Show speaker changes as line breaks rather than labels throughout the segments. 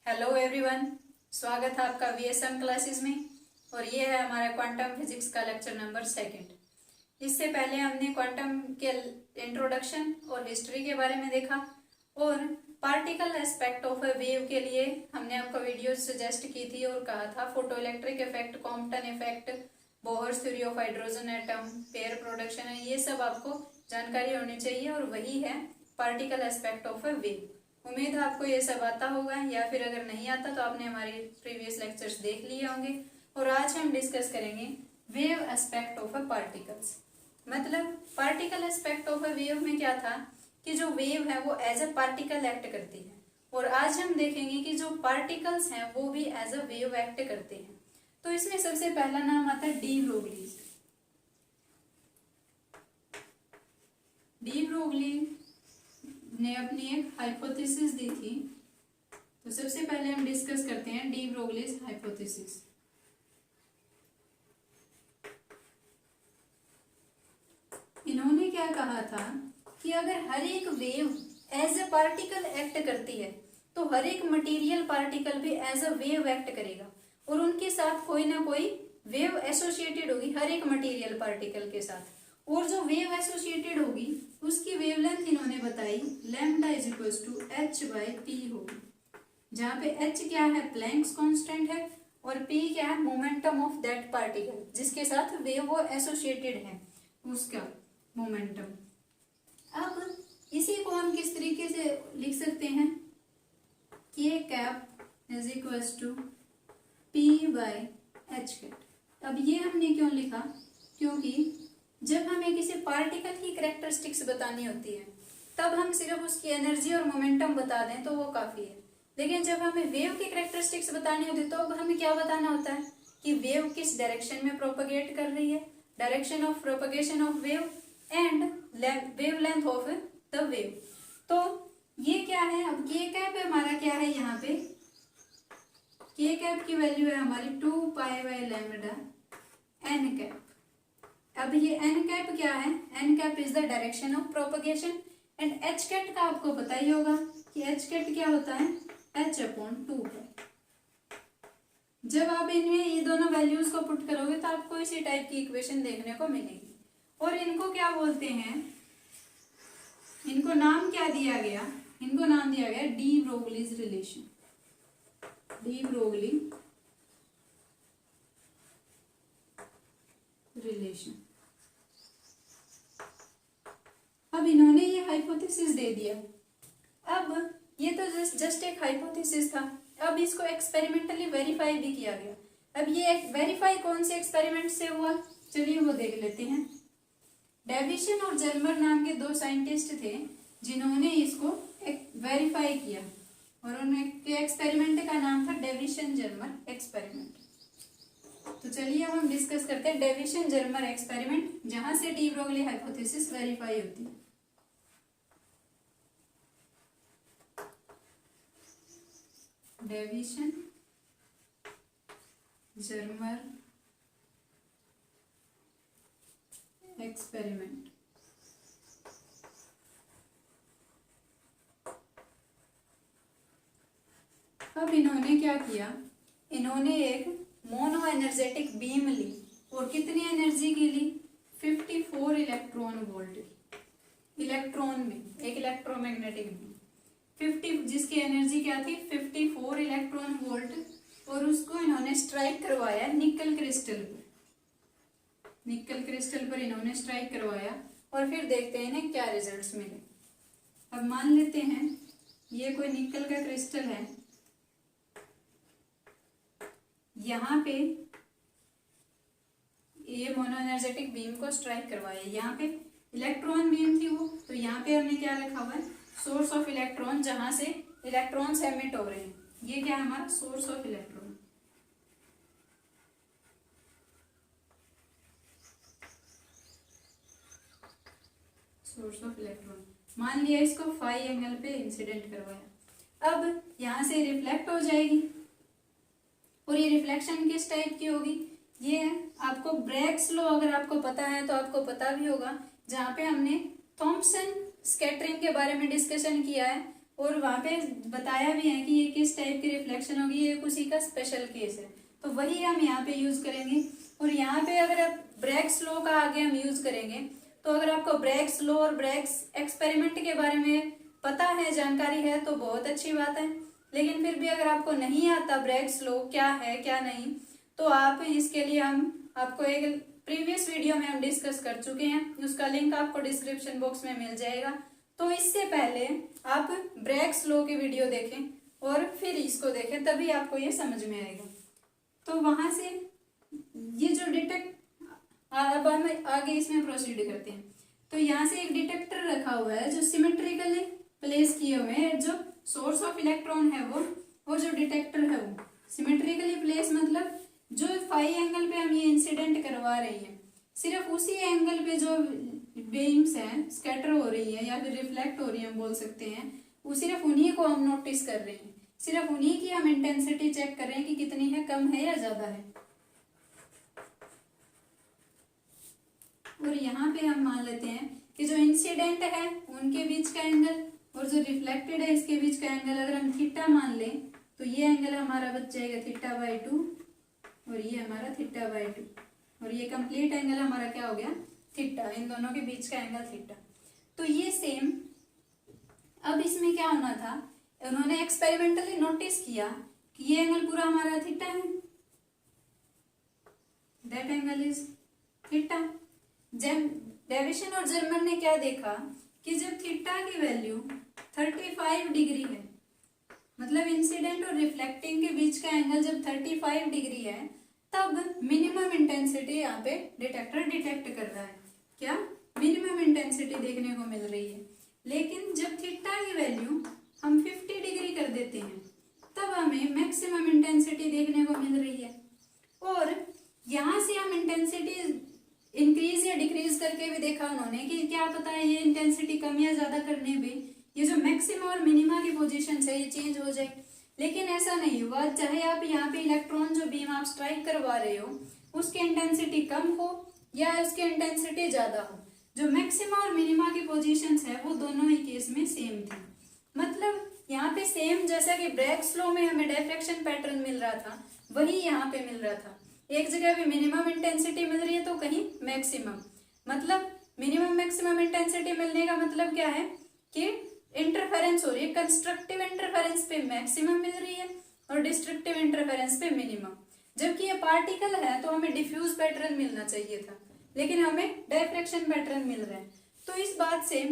Hello everyone, स्वागत है आपका वीएसएम क्लासेस में। और ये है हमारा क्वांटम फिजिक्स का लेक्चर नंबर 2। इससे पहले हमने क्वांटम के इंट्रोडक्शन और हिस्ट्री के बारे में देखा और particle aspect of a wave के लिए हमने आपको वीडियो सजेस्ट की थी और कहा था photo electric effect, Compton effect, Bohr's theory of hydrogen atom, pair production है, ये सब आपको जानकारी होनी चाहिए और वही है particle aspect of a wave. उम्मीद है आपको ये सब आता होगा, या फिर अगर नहीं आता तो आपने हमारे प्रीवियस लेक्चर्स देख लिए होंगे। और आज हम डिस्कस करेंगे wave aspect of a particles. मतलब particle aspect of a wave में क्या था कि जो वेव है वो एज अ पार्टिकल एक्ट करती है, और आज हम देखेंगे कि जो पार्टिकल्स हैं वो भी एज अ वेव एक्ट करते हैं। तो इसमें सबसे पहला नाम आता है डी ब्रोगली। डी ब्रोगली ने अपनी एक हाइपोथेसिस दी थी। तो सबसे पहले हम डिस्कस करते हैं डी ब्रोगलीज हाइपोथेसिस। इन्होंने क्या कहा था कि अगर हर एक wave as a particle act करती है तो हर एक मटेरियल पार्टिकल भी एज अ वेव एक्ट करेगा, और उनके साथ कोई ना कोई वेव एसोसिएटेड होगी हर एक मटेरियल पार्टिकल के साथ। और जो वेव एसोसिएटेड होगी उसकी वेवलेंथ इन्होंने बताई lambda is equal to h by p होगी, जहाँ पे एच क्या है, प्लैंक्स कांस्टेंट है, और पी क्या है, मोमेंटम ऑफ दैट पार्टिकल जिसके साथ वेव वो एसोसिएटेड है उसका मोमेंटम। अब इसी को हम किस तरीके से लिख सकते हैं, k cap is equal to p by h cut. अब ये हमने क्यों लिखा, क्योंकि जब हमें किसी पार्टिकल की कैरेक्टरिस्टिक्स बतानी होती है तब हम सिर्फ उसकी एनर्जी और मोमेंटम बता दें तो वो काफी है। लेकिन जब हमें वेव की कैरेक्टरिस्टिक्स बतानी होती है तो अब हमें क्या बताना होता है कि वेव किस डायरेक्शन में प्रोपगेट कर रही है, direction of propagation of wave and wave length of the wave. तो ये क्या है, अब के कैप हमारा क्या है, यहाँ पे के कैप की वैल्यू है हमारी 2 pi by lambda n cap. अब ये एन कैप क्या है, n cap is the direction of propagation, and h cut का आपको पता ही होगा कि एच कैट क्या होता है, एच अपॉन 2 है। जब आप इनमें ये दोनों वैल्यूज को पुट करोगे तो आपको इसी टाइप की इक्वेशन देखने को मिलेगी। और इनको क्या बोलते हैं, इनको नाम क्या दिया गया, इनको नाम दिया गया D Broglie's relation. De Broglie relation. अब इन्होंने ये हाइपोथेसिस दे दिया। अब ये तो जस्ट एक हाइपोथेसिस था, अब इसको एक्सपेरिमेंटली वेरीफाई भी किया गया। अब ये वेरीफाई कौन से एक्सपेरिमेंट से हुआ, चलिए वो देख लेते हैं। डेविसन और जर्मर नाम के दो साइंटिस्ट थे जिन्होंने इसको वेरीफाई किया, और उनके एक्सपेरिमेंट का नाम था डेविसन जर्मर एक्सपेरिमेंट। तो चलिए अब हम डिस्कस करते हैं डेविसन जर्मर एक्सपेरिमेंट, जहां से डी ब्रोगली हाइपोथेसिस वेरीफाई होती है। Davisson Germer experiment. अब इन्होंने क्या किया, इन्होंने एक मोनो एनर्जेटिक बीम ली और कितनी एनर्जी की ली, 54 इलेक्ट्रॉन वोल्ट की। इलेक्ट्रॉन में एक इलेक्ट्रोमैग्नेटिक बीम 50, जिसकी एनर्जी क्या थी 54 इलेक्ट्रॉन वोल्ट, और उसको इन्होंने स्ट्राइक करवाया निकल क्रिस्टल पर। निकल क्रिस्टल पर इन्होंने स्ट्राइक करवाया और फिर देखते हैं इन्हें क्या रिजल्ट्स मिले। अब मान लेते हैं ये कोई निकल का क्रिस्टल है, यहाँ पे ये मोनो एनर्जेटिक बीम को स्ट्राइक करवाया, यहाँ पे इलेक्ट्रॉन बीम थी वो, तो यहाँ पे हमने क्या रखा हुआ है, सोर्स ऑफ इलेक्ट्रॉन, जहां से इलेक्ट्रॉन्स एमिट हो रहे हैं। ये क्या है हमारा source of electron. Source of electron मान लिया, इसको फाई एंगल पे इंसिडेंट करवाया। अब यहां से रिफ्लेक्ट हो जाएगी, और ये रिफ्लेक्शन किस टाइप की होगी, ये आपको ब्रैग्स लॉ अगर आपको पता है तो आपको पता भी होगा, जहां पे हमने थॉम्पसन स्कैटरिंग के बारे में डिस्कशन किया है, और वहाँ पे बताया भी है कि ये किस टाइप की रिफ्लेक्शन होगी, ये उसी का स्पेशल केस है, तो वही हम यहाँ पे यूज करेंगे। और यहाँ पे अगर आप ब्रैग्स लॉ का आगे हम यूज करेंगे, तो अगर आपको ब्रैग्स लॉ और ब्रैग्स एक्सपेरिमेंट के बारे में पता है, जानकारी है, तो बहुत अच्छी बात है। लेकिन फिर भी अगर आपको नहीं आता ब्रैग्स लॉ क्या है क्या नहीं, तो आप इसके लिए हम आपको एक प्रीवियस वीडियो में हम डिस्कस कर चुके हैं, उसका लिंक आपको डिस्क्रिप्शन बॉक्स में मिल जाएगा। तो इससे पहले आप ब्रैग्स लॉ की वीडियो देखें और फिर इसको देखें, तभी आपको ये समझ में आएगा। तो वहां से ये जो डिटेक्ट, अब हम आगे इसमें प्रोसीड करते हैं। तो यहाँ से एक डिटेक्टर रखा हुआ है जो सिमेट्रिकली प्लेस किए हुए हैं, जो सोर्स ऑफ इलेक्ट्रॉन है वो और जो डिटेक्टर है वो सिमेट्रिकली प्लेस, मतलब जो फाई एंगल पे हम ये इंसिडेंट करवा रहे हैं, सिर्फ उसी एंगल पे जो बीम्स हैं स्कैटर हो रही है या फिर रिफ्लेक्ट हो रही है हम बोल सकते हैं, वो सिर्फ उन्हीं को हम नोटिस कर रहे हैं, सिर्फ उन्हीं की हम इंटेंसिटी चेक कर रहे हैं कि कितनी है, कम है या ज्यादा है। और यहाँ पे हम मान लेते हैं कि जो इंसिडेंट है उनके बीच का एंगल और जो रिफ्लेक्टेड है इसके बीच का एंगल अगर हम थीटा मान लें, तो ये एंगल हमारा बच जाएगा θ/2 और ये हमारा θ/2, और ये कंप्लीट एंगल हमारा क्या हो गया, थीटा, इन दोनों के बीच का एंगल थीटा। तो ये सेम, अब इसमें क्या होना था, उन्होंने एक्सपेरिमेंटली नोटिस किया कि ये एंगल पूरा हमारा थीटा है, दैट एंगल इज थीटा। जब डेविसन और जर्मन ने क्या देखा कि जब थीटा की वैल्यू 35 डिग्री है, मतलब इंसिडेंट और रिफ्लेक्टिंग के बीच का एंगल जब 35 डिग्री है, तब मिनिमम इंटेंसिटी यहाँ पे डिटेक्टर डिटेक्ट कर रहा है, क्या मिनिमम इंटेंसिटी देखने को मिल रही है। लेकिन जब थीटा की वैल्यू हम 50 डिग्री कर देते हैं, तब हमें मैक्सिमम इंटेंसिटी देखने को मिल रही है। और यहाँ से हम इंटेंसिटी इंक्रीज या डिक्रीज करके भी देखा उन्होंने कि क्या पता है ये इंटेंसिटी कम या ज्यादा करने में ये जो मैक्सिमा और मिनिमा की पोजीशन है ये चेंज हो जाए, लेकिन ऐसा नहीं हुआ। चाहे आप यहाँ पे इलेक्ट्रॉन जो बीम आप स्ट्राइक करवा रहे हो उसकी इंटेंसिटी कम हो या उसकी इंटेंसिटी ज्यादा हो, जो मैक्सिमा और मिनिमा की पोजीशंस है वो दोनों ही केस में सेम थी। मतलब यहाँ पे सेम जैसा कि ब्रैग्स लॉ में हमें डायफ्रैक्शन पैटर्न मिल रहा था, वही यहाँ पे मिल रहा था। एक जगह भी मिनिमम इंटेंसिटी मिल रही है तो कहीं मैक्सिमम, मतलब मिनिमम मैक्सिमम इंटेंसिटी मिलने का मतलब क्या है कि इंटरफेरेंस हो रही है, कंस्ट्रक्टिव इंटरफेरेंस पे मैक्सिमम मिल रही है और डिस्ट्रक्टिव इंटरफेरेंस पे मिनिमम। जबकि ये पार्टिकल है तो हमें डिफ्यूज पैटर्न मिलना चाहिए था, लेकिन हमें डायफ्रैक्शन पैटर्न मिल रहा है। तो इस बात से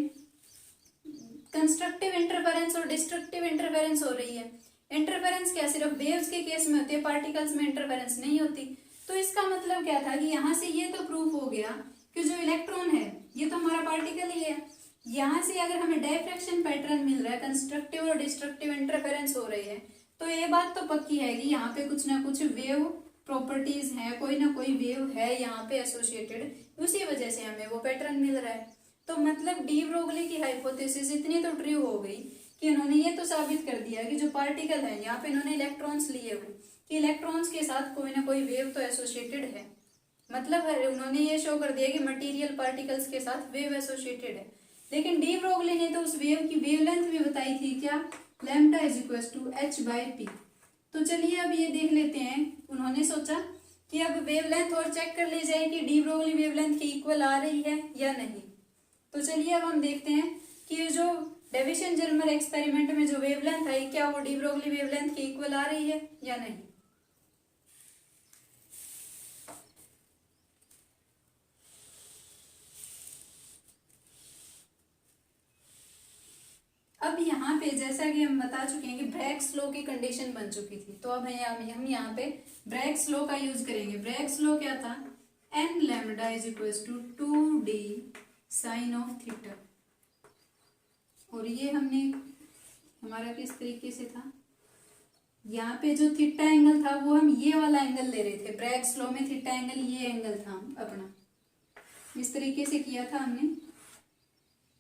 कंस्ट्रक्टिव इंटरफेरेंस और डिस्ट्रक्टिव इंटरफेरेंस हो रही है। इंटरफेरेंस क्या सिर्फ वेव्स के केस में होती है, पार्टिकल्स में इंटरफेरेंस नहीं होती। तो इसका मतलब क्या था कि यहाँ से ये तो प्रूफ हो गया कि जो इलेक्ट्रॉन है ये तो हमारा पार्टिकल ही है। यहाँ से अगर हमें डायफ्रैक्शन पैटर्न मिल रहा है, कंस्ट्रक्टिव और डिस्ट्रक्टिव इंटरफेरेंस हो रही है, तो ये बात तो पक्की है कि यहाँ पे कुछ ना कुछ वेव प्रॉपर्टीज है, कोई ना कोई वेव है यहाँ पे एसोसिएटेड, उसी वजह से हमें वो पैटर्न मिल रहा है। तो मतलब डी ब्रोगली की हाइपोथेसिस इतनी तो ट्रू हो गई कि उन्होंने ये तो साबित कर दिया कि जो पार्टिकल है यहाँ पे इन्होंने इलेक्ट्रॉन्स लिए हुए कि इलेक्ट्रॉन्स के साथ कोई ना कोई वेव तो एसोसिएटेड है। मतलब उन्होंने ये शो कर दिया कि मटेरियल पार्टिकल्स के साथ वेव एसोसिएटेड है। लेकिन डी ब्रोगली ने तो उस वेव की वेवलेंथ भी बताई थी, क्या, lambda is equal to h/p। तो चलिए अब ये देख लेते हैं, उन्होंने सोचा कि अब वेवलेंथ और चेक कर ली जाए कि डी ब्रोगली वेवलेंथ के इक्वल आ रही है या नहीं। तो चलिए अब हम देखते हैं कि जो डेविसन जर्मर एक्सपेरिमेंट में जो वेवलेंथ आई, क्या वो डी ब्रोगली वेवलेंथ के इक्वल आ रही है या नहीं। अब यहाँ पे जैसा कि हम बता चुके हैं कि ब्रैग्स लॉ की कंडीशन बन चुकी थी, तो अब हम यहाँ पे ब्रैग्स लॉ का यूज करेंगे। ब्रैग्स लॉ क्या था, n lambda is equal to 2d sine of theta. और ये हमने हमारा किस तरीके से था, यहाँ पे जो थीटा एंगल था वो हम ये वाला एंगल ले रहे थे। ब्रैग्स लॉ में थीटा एंगल ये एंगल था अपना, इस तरीके से किया था हमने।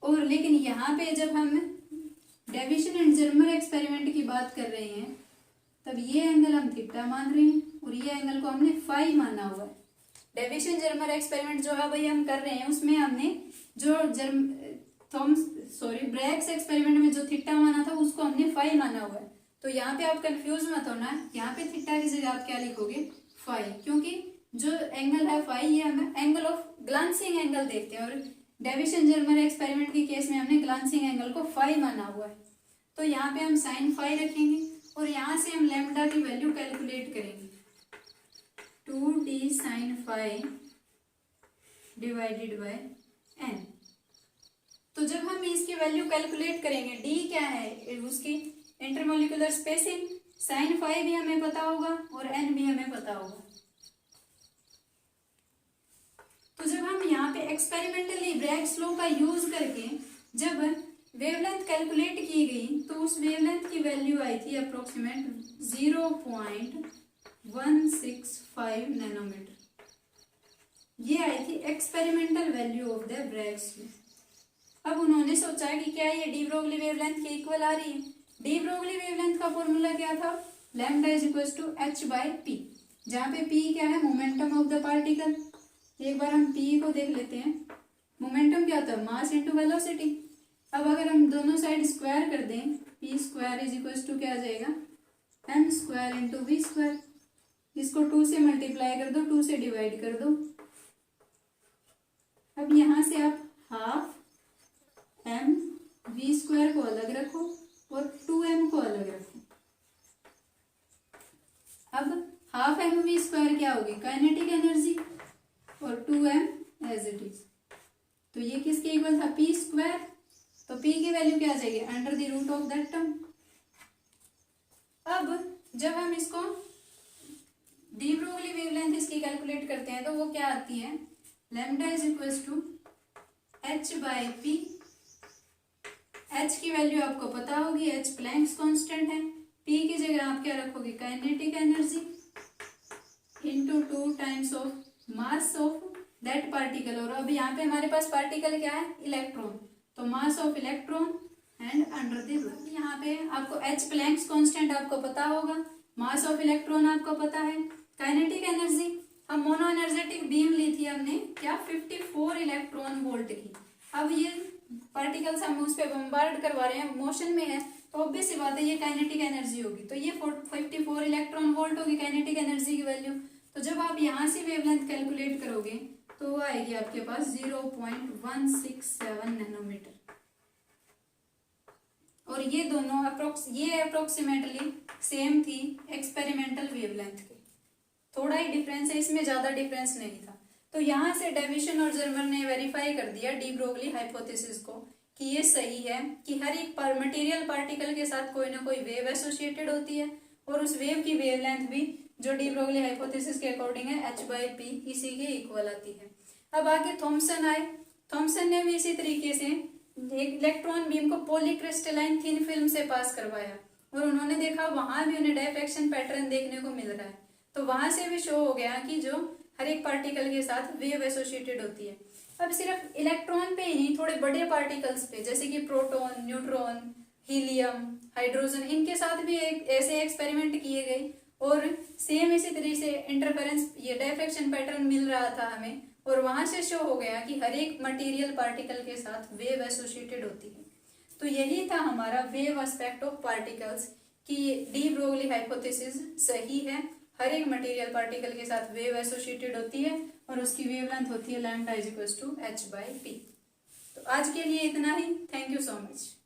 और लेकिन यहाँ पे जब हम डेविसन एंड जर्मर एक्सपेरिमेंट की बात कर रहे हैं, तब ये एंगल हम थीटा मान रहे हैं और ये एंगल को हमने फाई माना हुआ है। डेविसन जर्मर एक्सपेरिमेंट जो है भाई हम कर रहे हैं, उसमें हमने जो ब्रैग्स एक्सपेरिमेंट में जो थीटा माना था उसको हमने फाई माना हुआ है। तो यहाँ पे आप कंफ्यूज मत होना, यहाँ पे थीटा की जगह आप क्या लिखोगे, फाई, क्योंकि जो एंगल है फाई ये हमें एंगल ऑफ ग्लांसिंग एंगल देखते हैं, और डेविसन जर्मर एक्सपेरिमेंट के केस में हमने ग्लांसिंग एंगल को फाई माना हुआ है। तो यहाँ पे हम साइन फाई रखेंगे और यहाँ से हम लैम्डा की वैल्यू कैलकुलेट करेंगे, 2d sine phi divided by n। तो जब हम इसकी वैल्यू कैलकुलेट करेंगे, d क्या है उसकी इंटरमोलिकुलर स्पेसिंग, साइन फाई भी हमें पता होगा और n भी हमें पता होगा। तो जब हम यहाँ पे एक्सपेरिमेंटली ब्रैग्स लॉ का यूज करके जब वेवलेंथ कैलकुलेट की गई तो उस वेवलेंथ की वैल्यू आई थी अप्रोक्सीमेट 0.165 नैनोमीटर। ये आई थी experimental value of the Bragg's law. अब उन्होंने सोचा कि क्या ये डी ब्रोगली वेवलेंथ के इक्वल आ रही है। डी ब्रोगली वेवलेंथ का फॉर्मूला क्या था, lambda is equal to h by p, जहाँ पे p क्या है, मोमेंटम ऑफ द पार्टिकल। एक बार हम p को देख लेते हैं, मोमेंटम क्या होता है, मास इनटू वेलोसिटी। अब अगर हम दोनों साइड स्क्वायर कर दें, p square is equal to क्या आ जाएगा, m square into v square. इसको 2 से मल्टीप्लाई कर दो, 2 से डिवाइड कर दो। अब यहाँ से आप हाफ m v स्क्वायर को अलग रखो और 2m को अलग रखो। अब हाफ m v स्क्वायर क्या होगी, काइनेटिक एनर्जी, और 2m एज इट इज। तो ये किसके इक्वल था, p स्क्वायर। तो p की वैल्यू क्या आ जाएगी, under the root of that term. अब जब हम इसको डी ब्रोगली वेवलेंथ इसकी कैलकुलेट करते हैं तो वो क्या आती है, lambda is equal to h by p. h की वैल्यू आपको पता होगी, h प्लैंक्स कांस्टेंट है। p की जगह आप क्या रखोगे, kinetic energy into 2 times of mass of that particle. और अब यहाँ पे हमारे पास पार्टिकल क्या है, इलेक्ट्रॉन, तो mass of electron and under the root. यहाँ पे आपको h प्लैंक्स कांस्टेंट आपको पता होगा, मास ऑफ इलेक्ट्रॉन आपको पता है, काइनेटिक एनर्जी, हम मोनो एनर्जेटिक बीम ली थी हमने क्या, 54 इलेक्ट्रॉन वोल्ट की। अब ये पार्टिकल्स हम उस पर बम्बार्ड करवा रहे हैं, मोशन में है, तो ऑब्वियस सी बात है ये काइनेटिक एनर्जी होगी। तो ये 54 इलेक्ट्रॉन वोल्ट होगी काइनेटिक एनर्जी की वैल्यू। तो जब आप यहाँ से वेवलेंथ कैलकुलेट करोगे तो वो आएगी आपके पास 0.167 नैनोमीटर। और ये दोनों अप्रोक्सीमेटली सेम थी एक्सपेरिमेंटल वेवलेंथ के, थोड़ा ही डिफरेंस है, इसमें ज्यादा डिफरेंस नहीं था। तो यहाँ से डेविसन और जर्मर ने वेरीफाई कर दिया डी ब्रोगली हाइपोथेसिस को कि ये सही है कि हर एक मटेरियल पार्टिकल के साथ कोई ना कोई वेव एसोसिएटेड होती है, और उस वेव की वेवलेंथ भी जो डी ब्रोगली हाइपोथेसिस के अकॉर्डिंग है h बाई पी, इसी के इक्वल आती है। अब आगे थॉमसन आए, थॉमसन ने भी इसी तरीके से एक इलेक्ट्रॉन बीम को पॉलीक्रिस्टलाइन थिन फिल्म से पास करवाया, और उन्होंने देखा वहां भी उन्हें डायफ्रैक्शन पैटर्न देखने को मिल रहा है। तो वहां से भी शो हो गया कि जो हर एक पार्टिकल के साथ वेव एसोसिएटेड होती है। अब सिर्फ इलेक्ट्रॉन पे ही नहीं, थोड़े बड़े पार्टिकल्स पे जैसे कि प्रोटॉन, न्यूट्रॉन, हीलियम, हाइड्रोजन, इनके साथ भी एक ऐसे एक्सपेरिमेंट किए गए और सेम इसी तरीके से इंटरफेरेंस, ये डायफ्रैक्शन पैटर्न मिल रहा था हमें, और वहां से शो हो गया कि हर एक मटेरियल पार्टिकल के साथ वेव एसोसिएटेड होती है। तो यही था हमारा वेव एस्पेक्ट ऑफ पार्टिकल्स कि डी ब्रोगली हाइपोथेसिस सही है, हर एक मटेरियल पार्टिकल के साथ वेव एसोसिएटेड होती है और उसकी वेवलेंथ होती है lambda is equal to h by p. तो आज के लिए इतना ही, थैंक यू सो मच।